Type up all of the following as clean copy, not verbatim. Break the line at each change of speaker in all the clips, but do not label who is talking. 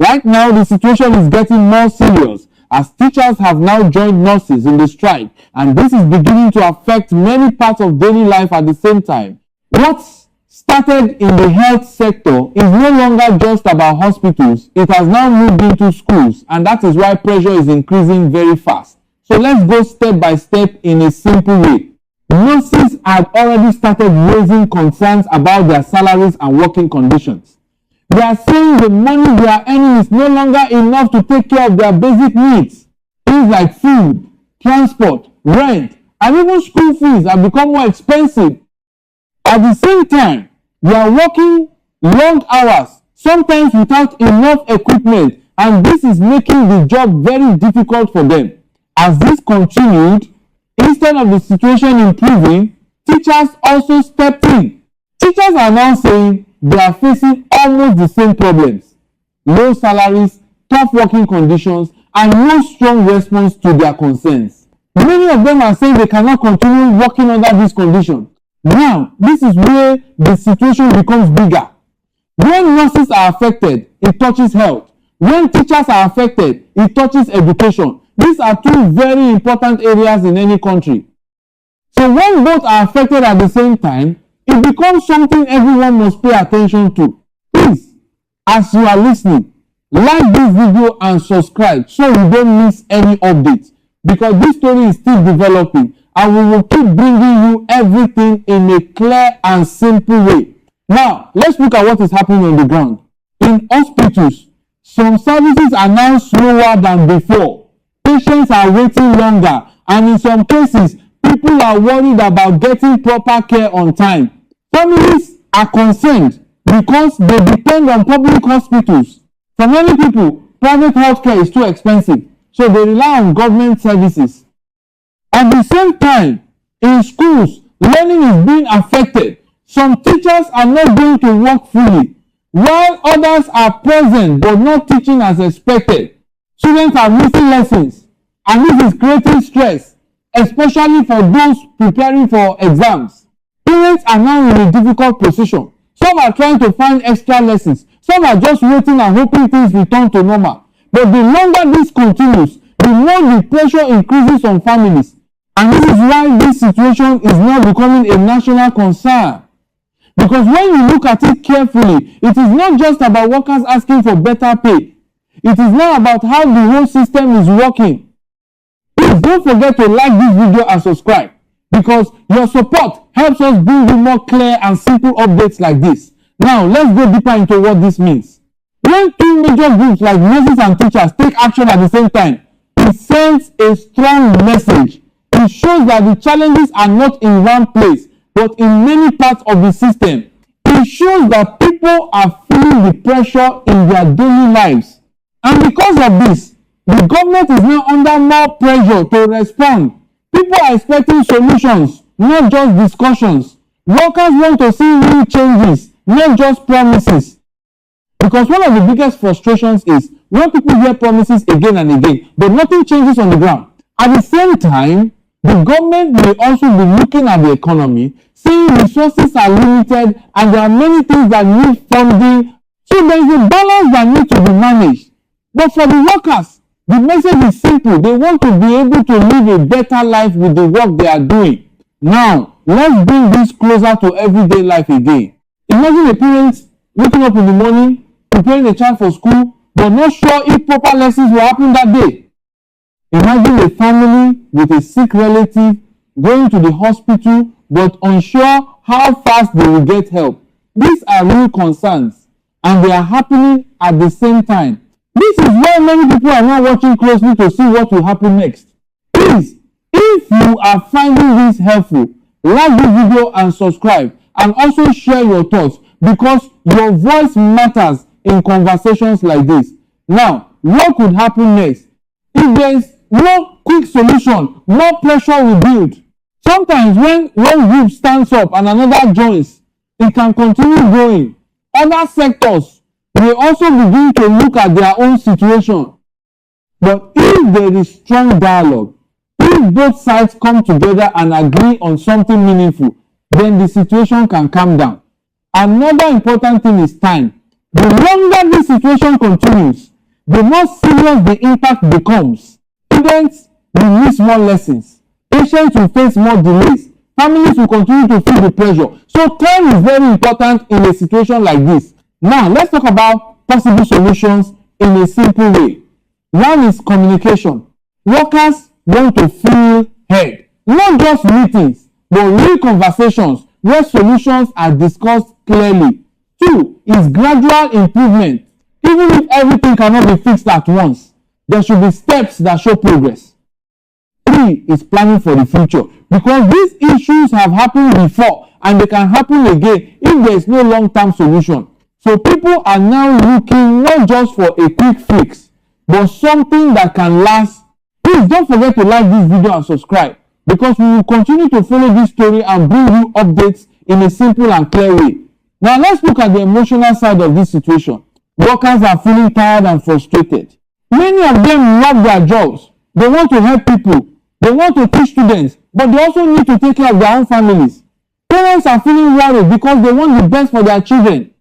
Right now, the situation is getting more serious as teachers have now joined nurses in the strike, and this is beginning to affect many parts of daily life at the same time. What started in the health sector is no longer just about hospitals. It has now moved into schools, and that is why pressure is increasing very fast. So let's go step by step in a simple way. Nurses have already started raising concerns about their salaries and working conditions. They are saying the money they are earning is no longer enough to take care of their basic needs. Things like food, transport, rent, and even school fees have become more expensive. At the same time, they are working long hours, sometimes without enough equipment, and this is making the job very difficult for them. As this continued, instead of the situation improving, teachers also stepped in. Teachers are now saying they are facing almost the same problems: low salaries, tough working conditions, and no strong response to their concerns. Many of them are saying they cannot continue working under these conditions. Now, this is where the situation becomes bigger. When nurses are affected, it touches health. When teachers are affected, it touches education. These are two very important areas in any country. So when both are affected at the same time, it becomes something everyone must pay attention to. Please, as you are listening, like this video and subscribe so you don't miss any updates, because this story is still developing and we will keep bringing you everything in a clear and simple way. Now, let's look at what is happening on the ground. In hospitals, some services are now slower than before. Patients are waiting longer, and in some cases, people are worried about getting proper care on time. Families are concerned because they depend on public hospitals. For many people, private healthcare is too expensive, so they rely on government services. At the same time, in schools, learning is being affected. Some teachers are not going to work fully, while others are present but not teaching as expected. Students are missing lessons, and this is creating stress, especially for those preparing for exams. Parents are now in a difficult position. Some are trying to find extra lessons. Some are just waiting and hoping things return to normal. But the longer this continues, the more the pressure increases on families. And this is why this situation is now becoming a national concern. Because when you look at it carefully, it is not just about workers asking for better pay. It is now about how the whole system is working. Please don't forget to like this video and subscribe, because your support helps us bring you more clear and simple updates like this. Now, let's go deeper into what this means. When two major groups like nurses and teachers take action at the same time, it sends a strong message. It shows that the challenges are not in one place, but in many parts of the system. It shows that people are feeling the pressure in their daily lives. And because of this, the government is now under more pressure to respond. People are expecting solutions, not just discussions. Workers want to see real changes, not just promises. Because one of the biggest frustrations is when people hear promises again and again, but nothing changes on the ground. At the same time, the government may also be looking at the economy, saying resources are limited and there are many things that need funding. So there is a balance that needs to be managed. But for the workers, the message is simple. They want to be able to live a better life with the work they are doing. Now, let's bring this closer to everyday life again. Imagine a parent waking up in the morning, preparing a child for school, but not sure if proper lessons will happen that day. Imagine a family with a sick relative going to the hospital, but unsure how fast they will get help. These are real concerns, and they are happening at the same time. This is why many people are now watching closely to see what will happen next. Please, if you are finding this helpful, like this video and subscribe, and also share your thoughts, because your voice matters in conversations like this. Now, what could happen next? If there is no quick solution, more pressure will build. Sometimes when one group stands up and another joins, it can continue growing. Other sectors may also begin to look at their own situation. But if there is strong dialogue, if both sides come together and agree on something meaningful, then the situation can calm down. Another important thing is time. The longer this situation continues, the more serious the impact becomes. Students will miss more lessons. Patients will face more delays. Families will continue to feel the pressure. So time is very important in a situation like this. Now, let's talk about possible solutions in a simple way. One is communication. Workers want to feel heard. Not just meetings, but real conversations where solutions are discussed clearly. Two is gradual improvement. Even if everything cannot be fixed at once, there should be steps that show progress. Three is planning for the future, because these issues have happened before and they can happen again if there is no long-term solution. So people are now looking not just for a quick fix, but something that can last. Please don't forget to like this video and subscribe, because we will continue to follow this story and bring you updates in a simple and clear way. Now let's look at the emotional side of this situation. Workers are feeling tired and frustrated. Many of them love their jobs. They want to help people. They want to teach students, but they also need to take care of their own families. Parents are feeling worried because they want the best for their children.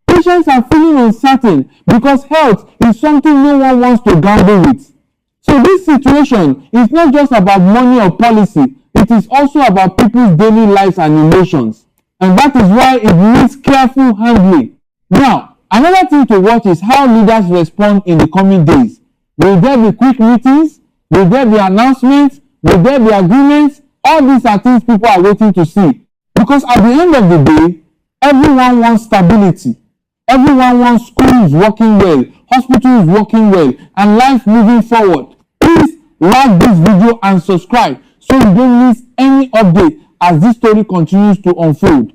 Patients are feeling uncertain because health is something no one wants to gamble with. So this situation is not just about money or policy. It is also about people's daily lives and emotions. And that is why it needs careful handling. Now, another thing to watch is how leaders respond in the coming days. Will there be quick meetings? Will there be announcements? Will there be agreements? All these are things people are waiting to see. Because at the end of the day, everyone wants stability. Everyone wants schools working well, hospitals working well, and life moving forward. Please like this video and subscribe so you don't miss any update as this story continues to unfold.